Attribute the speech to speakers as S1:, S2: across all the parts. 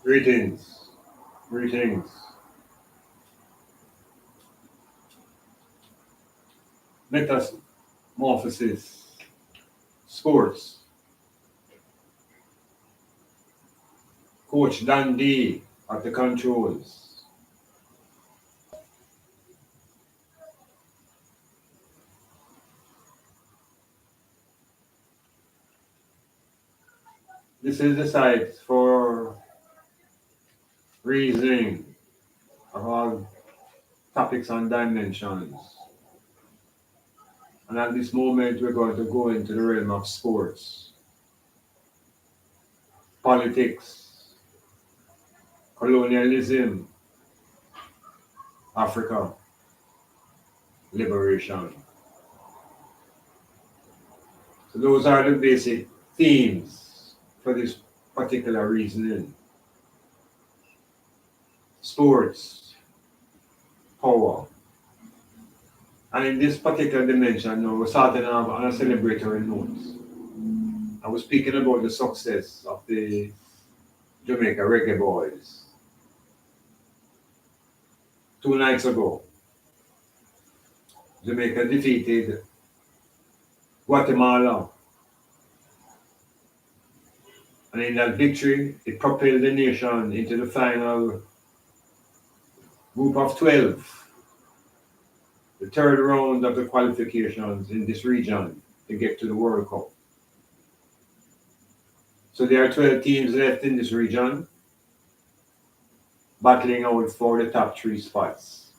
S1: Greetings, greetings. Metamorphosis, sports. Coach Dundee at the controls. This is the site for reasoning about topics and dimensions. And at this moment, we're going to go into the realm of sports, politics, colonialism, Africa, liberation. So those are the basic themes for this particular reasoning. Sports, power. And in this particular dimension, we're starting off on a celebratory note. I was speaking about the success of the Jamaica Reggae Boyz. 2 nights ago, Jamaica defeated Guatemala. And in that victory, it propelled the nation into the final group of 12, the third round of the qualifications in this region to get to the World Cup. So there are 12 teams left in this region battling out for the top 3 spots.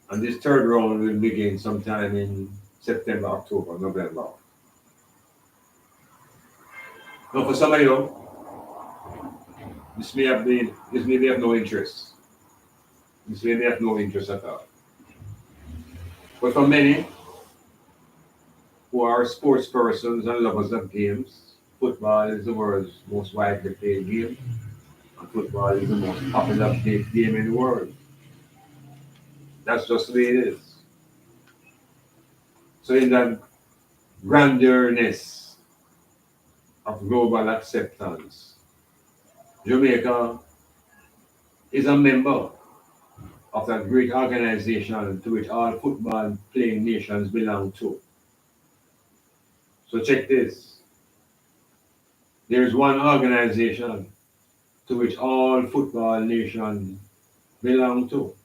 S1: And this third round will begin sometime in September, October, November. Now for some of you, this may be of no interest. This may be of no interest at all. But for many who are sports persons and lovers of games, football is the world's most widely played game, and football is the most popular played game in the world. That's just the way it is. So in that granderness of global acceptance, Jamaica is a member of that great organization to which all football playing nations belong to. So check this. There is one organization to which all football nations belong to.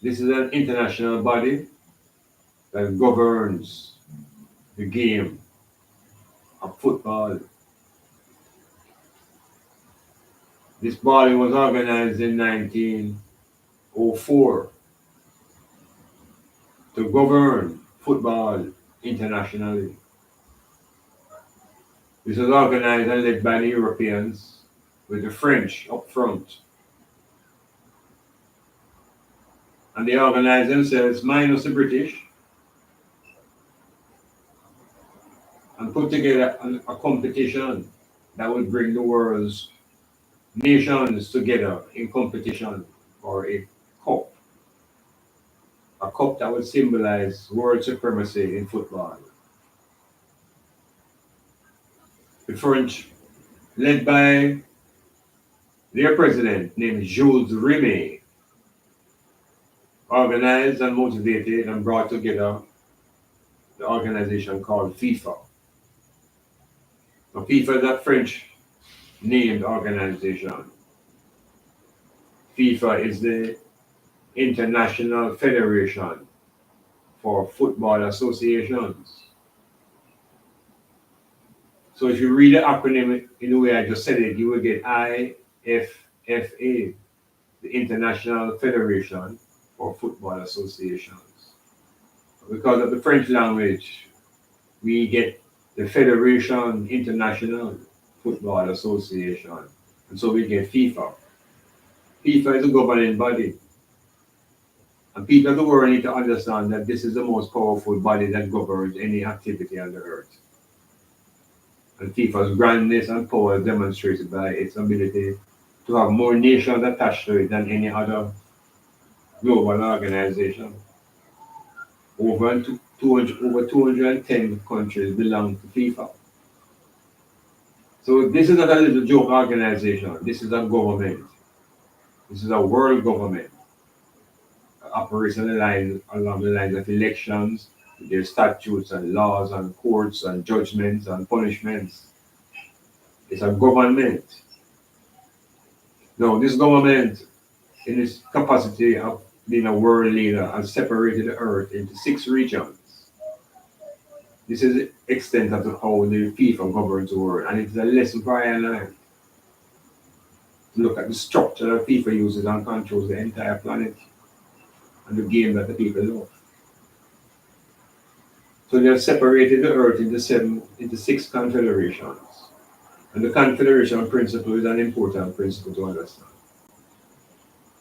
S1: This is an international body that governs the game of football This body was organized in 1904 to govern football internationally. This was organized and led by the Europeans, with the French up front. And they organized themselves, minus the British, and put together a competition that would bring the world's nations together in competition for a cup. A cup that would symbolize world supremacy in football. The French, led by their president named Jules Rimet, organized and motivated and brought together the organization called FIFA. Now, FIFA is a French named organization. FIFA is the International Federation for Football Associations. So if you read the acronym in the way I just said it, you will get IFFA, the International Federation for Football Associations. Because of the French language, we get the Federation International Football Association, and so we get FIFA. FIFA is a governing body. And people of the world need to understand that this is the most powerful body that governs any activity on the earth. And FIFA's grandness and power is demonstrated by its ability to have more nations attached to it than any other global organization. Over 210 countries belong to FIFA. So this is not a little joke organization. This is a government. This is a world government. Operates along the lines of elections, their statutes and laws and courts and judgments and punishments. It's a government. Now, this government, in its capacity of being a world leader, has separated the earth into 6 regions. This is the extent of how the FIFA governs the world, and it is a lesson for I and I. Look at the structure that FIFA uses and controls the entire planet and the game that the people love. So they have separated the earth into 6 confederations. And the confederation principle is an important principle to understand.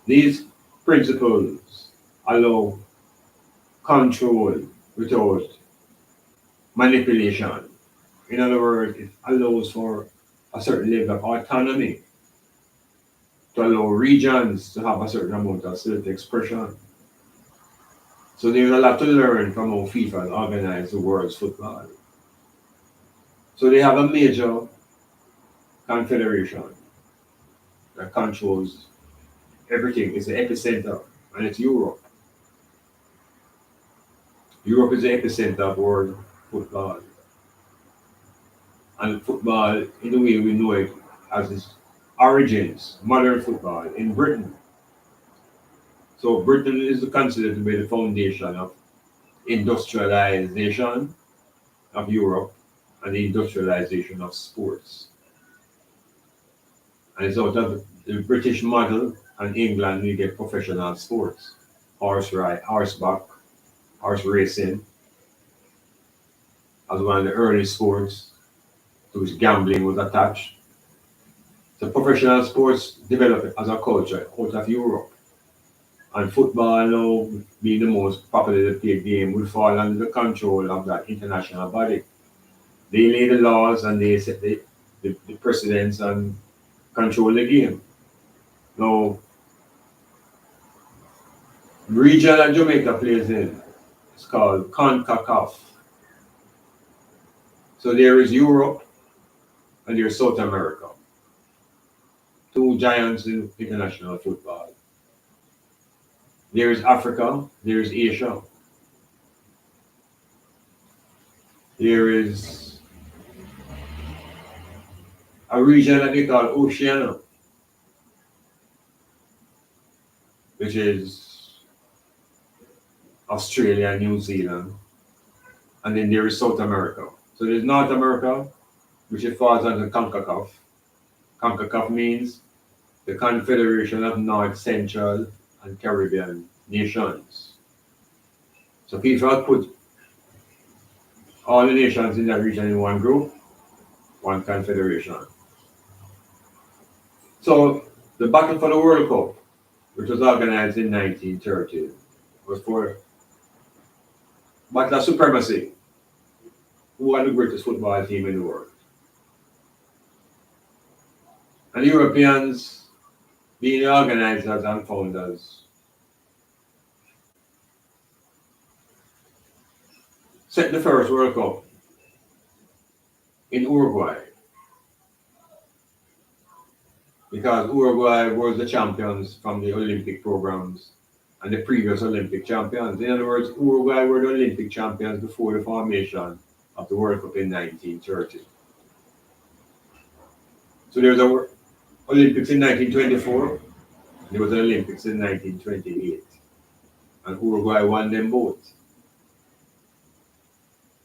S1: These principles allow control without manipulation. In other words, it allows for a certain level of autonomy to allow regions to have a certain amount of self-expression. So there's a lot to learn from how FIFA organizes the world's football. So they have a major confederation that controls everything. It's the epicenter, and it's Europe. Europe is the epicenter of world football. And football, in the way we know it, has its origins, modern football, in Britain. So Britain is considered to be the foundation of industrialization of Europe and the industrialization of sports. And it's out of the British model and England we get professional sports, horseback, horse racing, as one of the early sports to which gambling was attached. So professional sports developed as a culture out of Europe. And football now being the most popularly played game will fall under the control of that international body. They lay the laws and they set the precedents and control the game. Now, the region that Jamaica plays in is called CONCACAF. So there is Europe and there's South America. 2 giants in international football. There is Africa, there is Asia. There is a region that they call Oceania, which is Australia and New Zealand. And then there is South America. So there's North America, which it falls under CONCACAF. CONCACAF means the Confederation of North, Central, and Caribbean Nations. So FIFA put all the nations in that region in one group, one confederation. So the battle for the World Cup, which was organized in 1930, was for battle of supremacy. Who are the greatest football team in the world? And the Europeans, being the organizers and founders, set the first World Cup in Uruguay, because Uruguay was the champions from the Olympic programs and the previous Olympic champions. In other words, Uruguay were the Olympic champions before the formation of the World Cup in 1930. So there was an Olympics in 1924, there was an Olympics in 1928, and Uruguay won them both.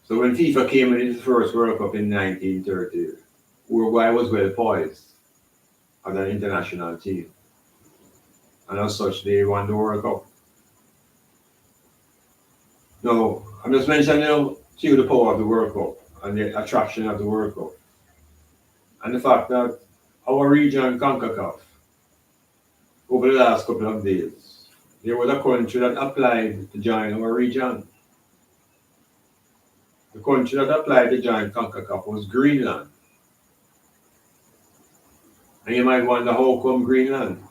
S1: So when FIFA came into the first World Cup in 1930, Uruguay was well poised as an international team. And as such, they won the World Cup. Now, I'm just mentioning to you the power of the World Cup and the attraction of the World Cup. And the fact that our region, CONCACAF, over the last couple of days, there was a country that applied to join our region. The country that applied to join CONCACAF was Greenland. And you might wonder how come Greenland?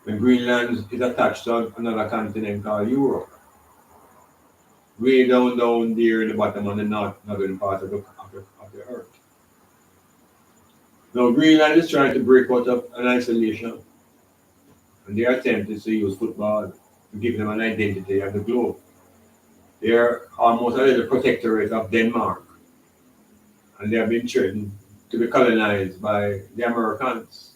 S1: When Greenland is attached to another continent called Europe. Way down there in the bottom of the northern part of the earth. Now Greenland is trying to break out of an isolation. And their attempt is to use football to give them an identity of the globe. They are almost a little protectorate of Denmark. And they have been threatened to be colonized by the Americans.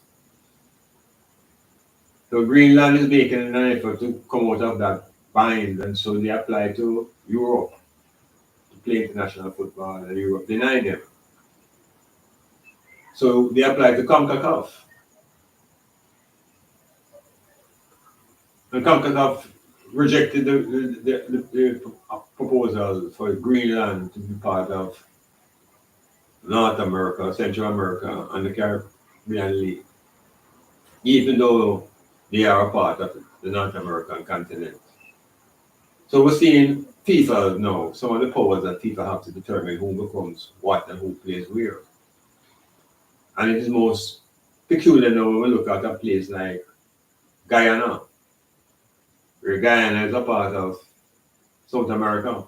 S1: So Greenland is making an effort to come out of that bind, and so they apply to Europe to play international football, and Europe denied them. So they applied to CONCACAF. And CONCACAF rejected the proposal for Greenland to be part of North America, Central America, and the Caribbean League, even though they are a part of the North American continent. So we're seeing FIFA now, some of the powers that FIFA have to determine who becomes what and who plays where. And it is most peculiar now when we look at a place like Guyana, where Guyana is a part of South America,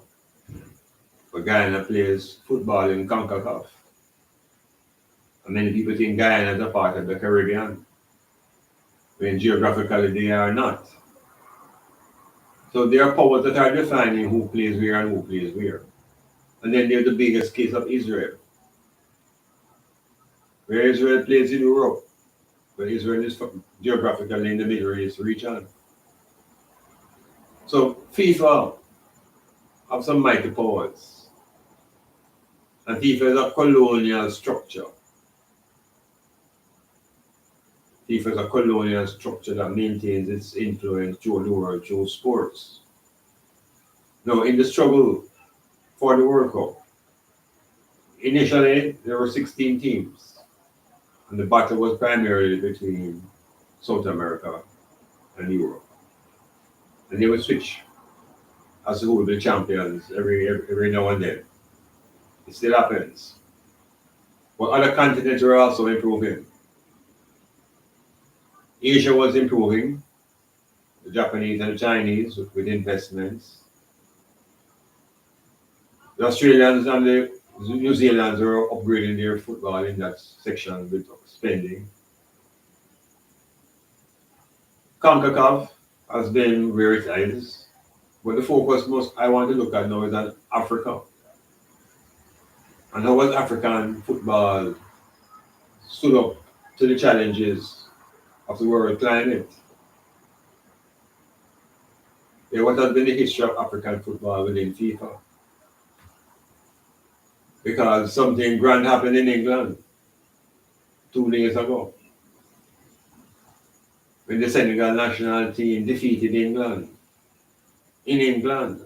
S1: but Guyana plays football in CONCACAF. And many people think Guyana is a part of the Caribbean, when geographically they are not. So there are powers that are defining who plays where and who plays where. And then there's the biggest case of Israel, where Israel plays in Europe, but Israel is geographically in the Middle East region. So FIFA have some mighty powers. And FIFA is a colonial structure. FIFA is a colonial structure that maintains its influence through the world through sports. Now, in the struggle for the World Cup, initially there were 16 teams, and the battle was primarily between South America and Europe. And they would switch as to who will be champions every now and then. It still happens. But other continents were also improving. Asia was improving, the Japanese and the Chinese with investments. The Australians and the New Zealanders were upgrading their football in that section with spending. CONCACAF has been where it is, but the focus I want to look at now is on Africa. And how has African football stood up to the challenges of the world climate? Yeah, what has been the history of African football within FIFA? Because something grand happened in England 2 days ago. when the Senegal national team defeated England in England.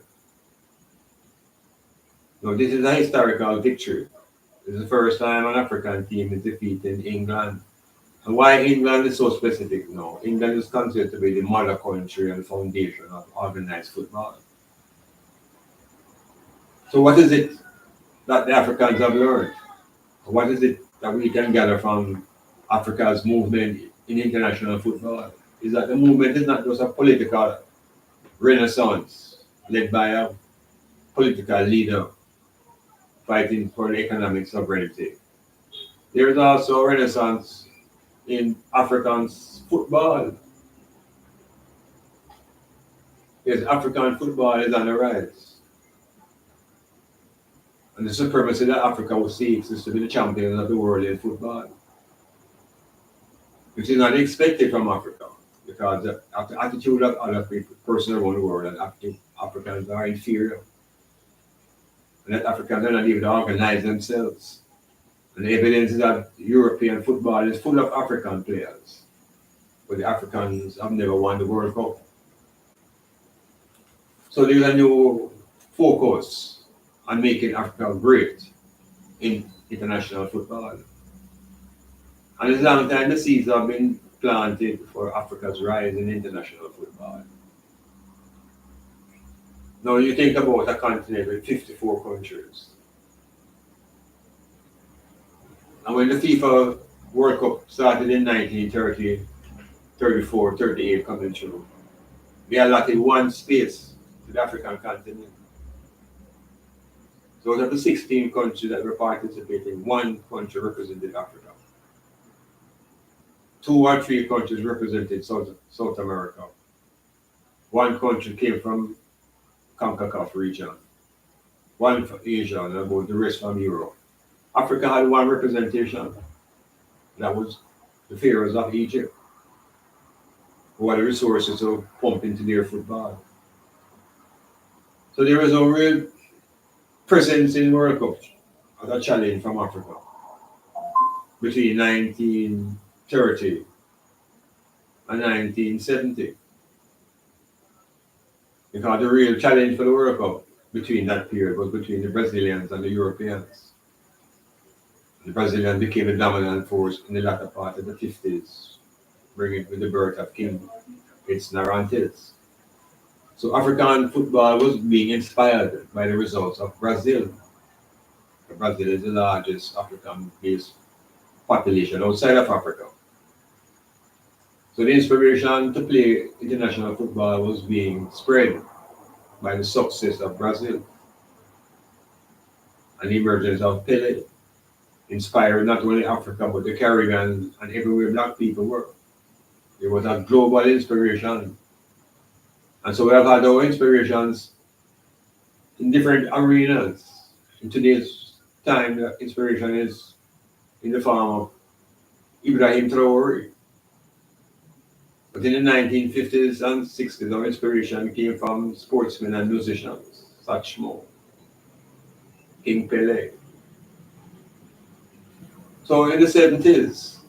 S1: No, this is a historical victory. This is the first time an African team is defeating England. And why England is so specific now? England is considered to be the mother country and foundation of organized football. So what is it that the Africans have learned? What is it that we can gather from Africa's movement in international football? Is that the movement is not just a political renaissance led by a political leader fighting for economic sovereignty. There is also a renaissance in African football. Yes, African football is on the rise. And the supremacy that Africa seeks is to be the champion of the world in football, which is not expected from Africa, because the attitude of other people, persons around the world, and Africans are inferior. And that Africans are not able to organize themselves. And the evidence is that European football is full of African players, but the Africans have never won the World Cup. So there's a new focus on making Africa great in international football. And it's a long time the seeds have been planted for Africa's rise in international football. Now you think about a continent with 54 countries. And when the FIFA World Cup started in 1930, 34, 38 coming through, they allotted one space to the African continent. So out of the 16 countries that were participating, one country represented Africa. 2 or 3 countries represented South America. One country came from CONCACAF region. One from Asia, and about the rest from Europe. Africa had one representation. That was the pharaohs of Egypt, who had the resources to pump into their football. So there was no real presence in World Cup as a challenge from Africa between 1930 and 1970. Because the real challenge for the World Cup between that period was between the Brazilians and the Europeans. The Brazilians became a dominant force in the latter part of the 50s, bringing with the birth of King Narantes. So African football was being inspired by the results of Brazil. Brazil is the largest African-based population outside of Africa. So the inspiration to play international football was being spread by the success of Brazil and the emergence of Pelé, inspired not only Africa but the Caribbean and everywhere black people were. There was a global inspiration. And so we have had our inspirations in different arenas. In today's time, the inspiration is in the form of Ibrahim Traore. But in the 1950s and 60s, our inspiration came from sportsmen and musicians, such Mo, King Pelé. So in the 70s,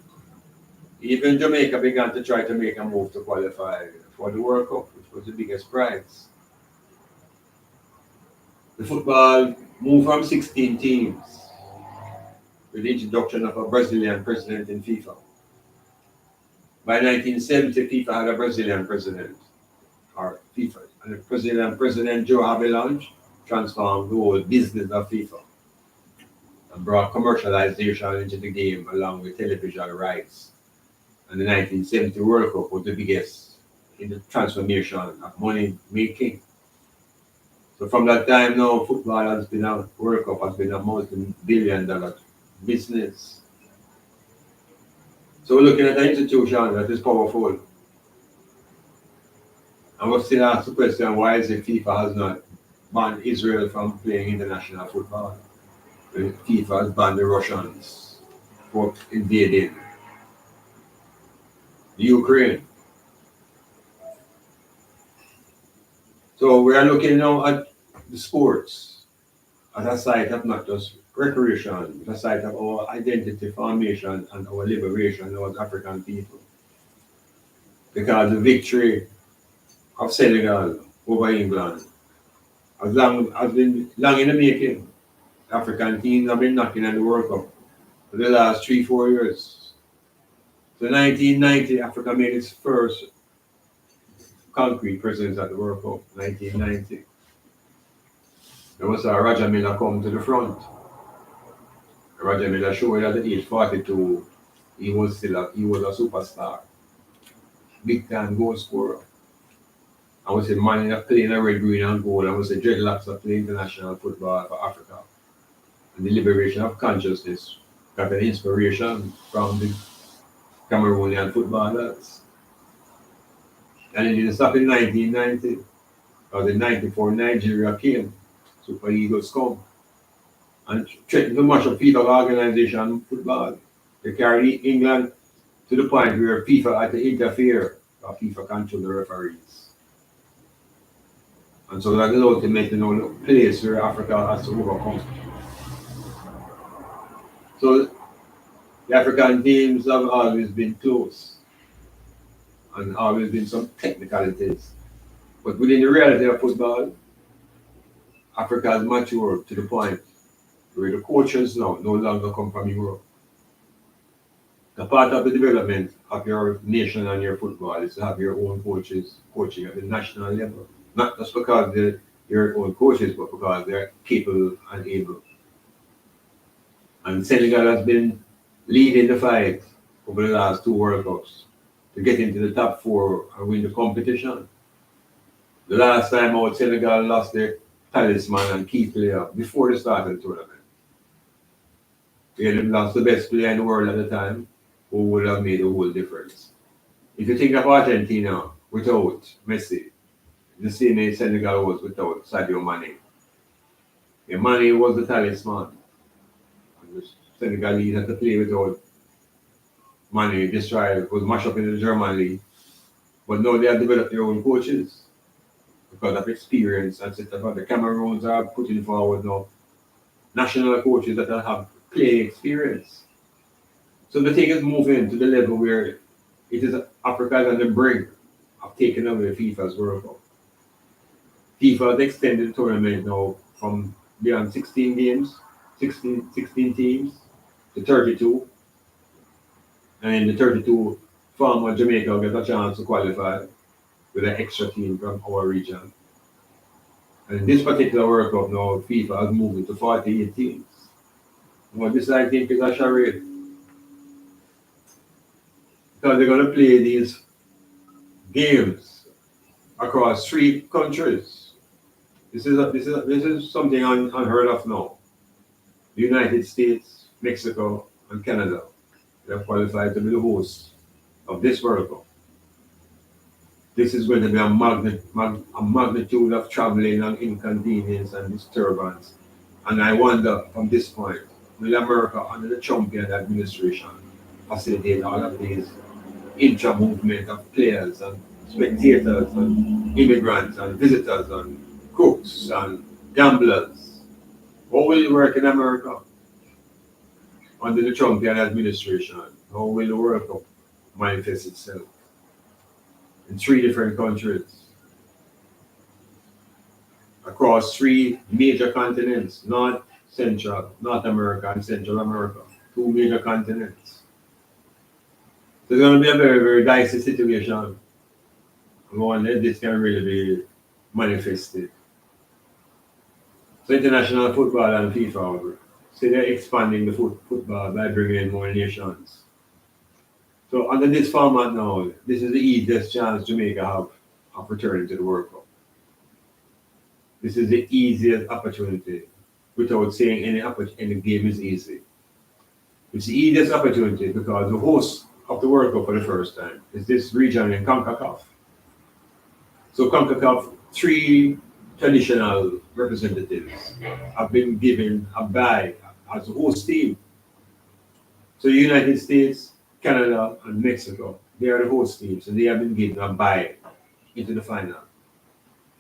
S1: even Jamaica began to try to make a move to qualify for the World Cup, which was the biggest prize. The football moved from 16 teams with the introduction of a Brazilian president in FIFA. By 1970, FIFA had a Brazilian president, or FIFA, and the Brazilian president, Joe Havelange, transformed the whole business of FIFA and brought commercialization into the game along with television rights. And the 1970 World Cup was the biggest in the transformation of money making. So from that time now, football has been a World Cup has been a multi-billion-dollar business. So we're looking at an institution that is powerful. And we'll still ask the question, why is it FIFA has not banned Israel from playing international football? When FIFA has banned the Russians for invading Ukraine. So we are looking now at the sports as a site of not just recreation, but a site of our identity formation and our liberation as African people. because the victory of Senegal over England has been long in the making. African teams have been knocking at the World Cup for the last 3-4 years. So 1990, Africa made its first concrete presence at the World Cup. 1990. There was Roger Miller come to the front. Roger Miller showed at the age 42, he was a superstar, big time goal scorer. I was a man that played in a red, green, and gold. I was a dreadlocks that played international football for Africa. And the liberation of consciousness got an inspiration from the Cameroonian footballers. And it didn't stop in 1990. Because in 94, Nigeria came, Super Eagles come, and threatened to mash up FIFA organization football. They carried England to the point where FIFA had to interfere, because FIFA controlled the referees. And so that is ultimately the place where Africa has to overcome. So the African teams have always been close and always been some technicalities. But within the reality of football, Africa has matured to the point where the coaches now no longer come from Europe. The part of the development of your nation and your football is to have your own coaches coaching at the national level. Not just because they're your own coaches, but because they're capable and able. And Senegal has been leading the fight over the last 2 World Cups to get into the top 4 and win the competition. The last time out, Senegal lost their talisman and key player before the start of the tournament. They had lost the best player in the world at the time, who would have made a whole difference. If you think of Argentina without Messi, the same way Senegal was without Sadio Mane. Mane was the talisman. And the Senegalese had to play without Mane. This trial was mashed up in the German league. But now they have developed their own coaches because of experience, and the Cameroons are putting forward now national coaches that have play experience. So the thing is moving to the level where it is Africa is on the brink of taking away FIFA's World Cup. FIFA has extended the tournament now from beyond 16 games, 16 teams to 32. And in the 32, former Jamaica will get a chance to qualify with an extra team from our region. And in this particular World Cup now, FIFA has moved it to 48 teams. Well, this I think is a charade. Because they're going to play these games across 3 countries. This is something unheard of now. The United States, Mexico, and Canada, they have qualified to be the hosts of this World Cup. This is going to be a magnitude of traveling and inconvenience and disturbance. And I wonder from this point, will America under the Trumpian administration facilitate all of these intra-movement of players and spectators and immigrants and visitors and cooks and gamblers? How will it work in America under the Trumpian administration? How will the World Cup manifest itself in 3 different countries across 3 major continents, North America and Central America, 2 major continents? So it's going to be a very, very dicey situation. One that this can really be manifested. So international football and FIFA, so they're expanding the football by bringing in more nations. So under this format now, this is the easiest chance Jamaica have of returning to the World Cup. This is the easiest opportunity, without saying any game is easy. It's the easiest opportunity because the host of the World Cup for the first time is this region in CONCACAF. So CONCACAF, 3 traditional representatives have been given a bye as a host team. So the United States, Canada, and Mexico, they are the host teams, and they have been given a bye into the final.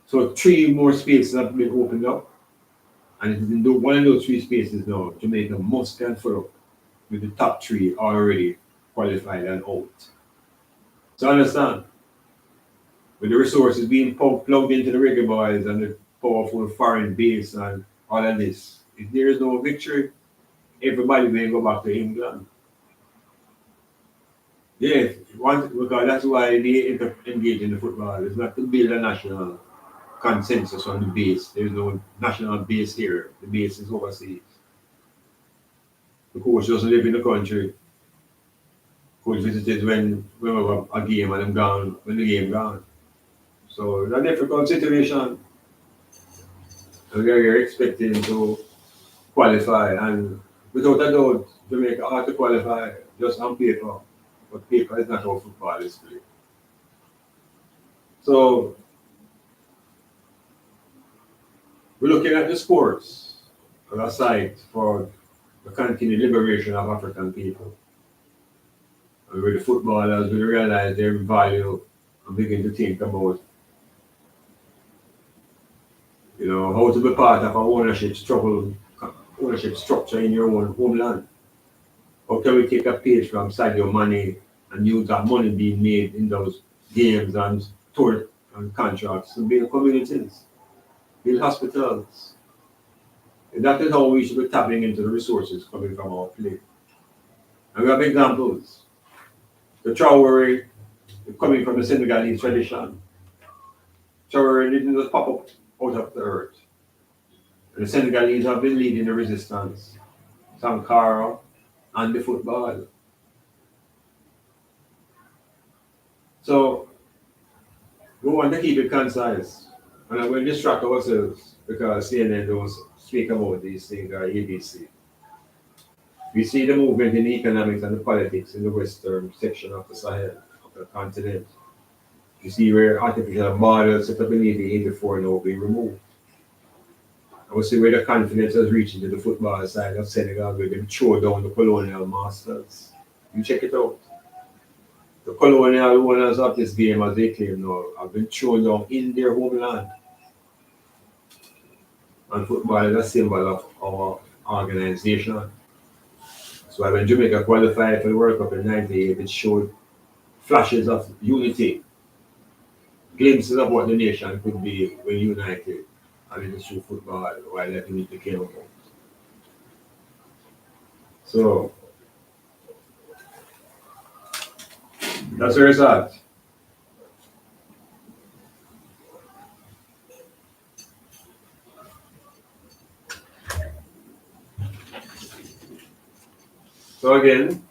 S1: So 3 more spaces have been opened up, and it is in one of those 3 spaces now, Jamaica must can fill up with the top 3 already qualified and out. So understand, with the resources being plugged into the Reggae Boyz and the powerful foreign base and all of this, if there is no victory, everybody will go back to England. Yes, because that's why they engage in the football. It's not to build a national consensus on the base. There is no national base here. The base is overseas. The coach doesn't live in the country. Coach visited when we have a game and I'm gone when the game gone. So it's a difficult situation. And we are expecting to qualify, and without a doubt, Jamaica ought to qualify just on paper. But paper is not how football is played. So we're looking at the sports as a site for the continued liberation of African people. And with the footballers, we realize their value and begin to think about, how to be part of an ownership structure in your own homeland. How can we take a page from Sadio Mane and use that money being made in those games and tour and contracts to build communities, build hospitals? And that is how we should be tapping into the resources coming from our plate. And we have examples. The Traore coming from the Senegalese tradition. Traore didn't just pop up out of the earth. And the Senegalese have been leading the resistance. Sankara and the football. So we want to keep it concise. And I'm going to distract ourselves because CNN don't speak about these things or ABC. We see the movement in the economics and the politics in the western section of the Sahel, of the continent. You see where artificial borders set up in 1884 now being removed. I would see where the confidence has reached into the football side of Senegal, where they throw down the colonial masters. You check it out. The colonial owners of this game, as they claim now, have been thrown down in their homeland. And football is a symbol of our organization. So when Jamaica qualified for the World Cup in '98, it showed flashes of unity, glimpses of what the nation could be when united, and it is through football while that unity came about. So that's where it's at. So again,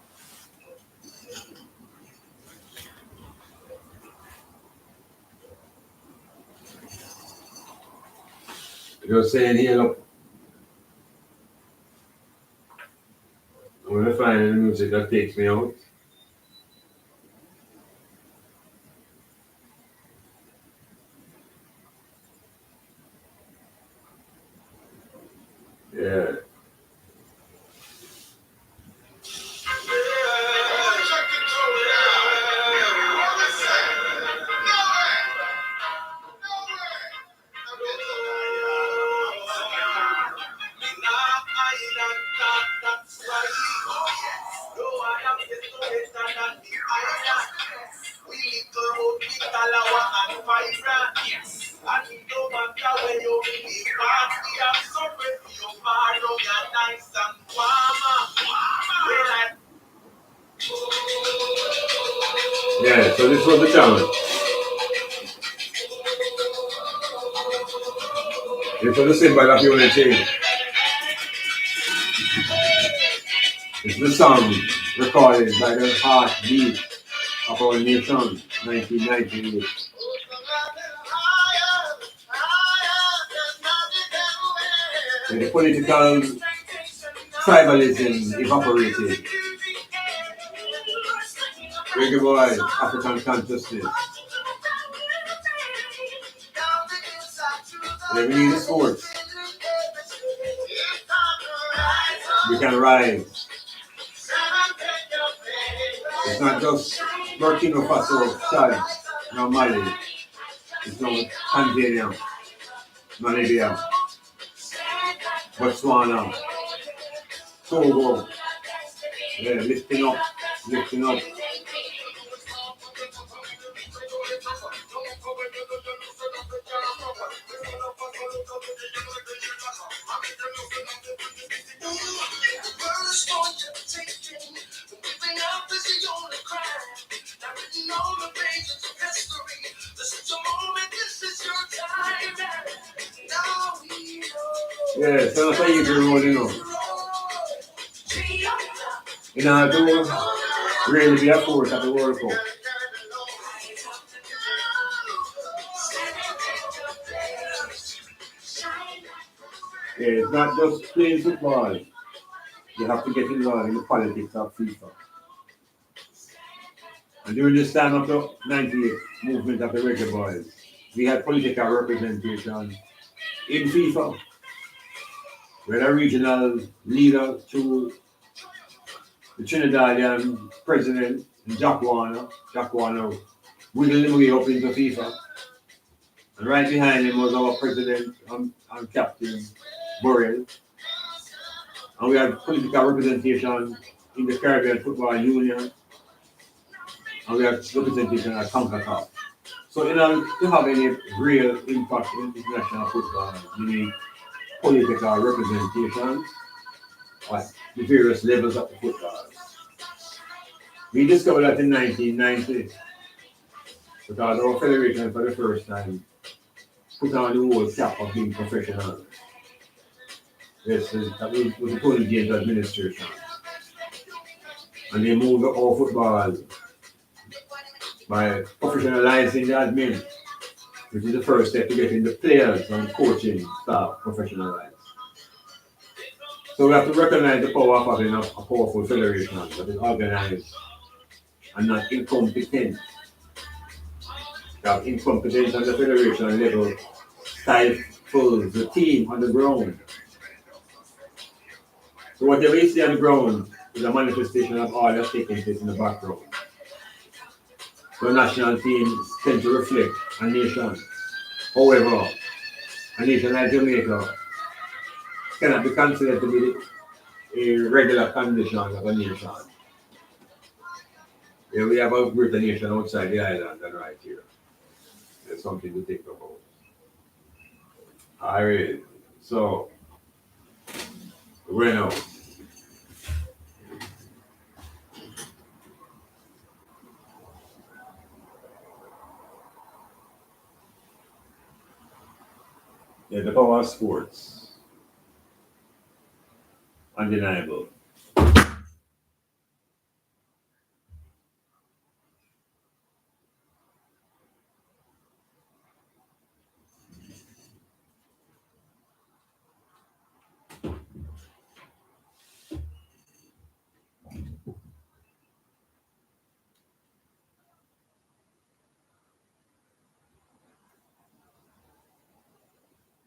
S1: you're saying here, look, I'm going to find the music that takes me out. Yeah. Yeah, so this was the challenge. This was the symbol of unity. It's the song recorded by the heartbeat of our nation, 1998. When the political tribalism evaporated, Reggae Boyz, African consciousness. When we need the sports, we can rise. It's not just Burkina Faso, Chad, nor Mali. It's not Tanzania, Namibia, Botswana, Togo. Yeah, lifting up, lifting up. Yeah, so that's how you do roll, you know. In order to really be a force at the World Cup. Yeah, it's not just playing football. You have to get involved in the politics of FIFA. And during this time of the 98 movement of the Reggae Boyz, we had political representation in FIFA. We had a regional leader to the Trinidadian president, Jack Warner. Jack Warner wiggled him way up into FIFA. And right behind him was our president and captain, Burrell. And we had political representation in the Caribbean Football Union. And we had representation at CONCACAF. So in order to have any real impact in international football, you need political representation at the various levels of the football. We discovered that in 1990, because our federation for the first time put on the whole cap of being professional. Yes, that was the Tony James administration. And they moved all football by professionalizing the admin, which is the first step to getting the players and coaching staff professionalized. So we have to recognize the power of having a powerful federation that is organized and not incompetent. That incompetence on the federation level stifles the team on the ground. So whatever you see on the ground is a manifestation of all that's taking place in the background. So national teams tend to reflect a nation. However, a nation like Jamaica cannot be considered to be a regular condition of a nation. Yeah, we have a greater nation outside the island than right here. There's something to think about. Alright, so bueno. Yeah, the power of sports. Undeniable.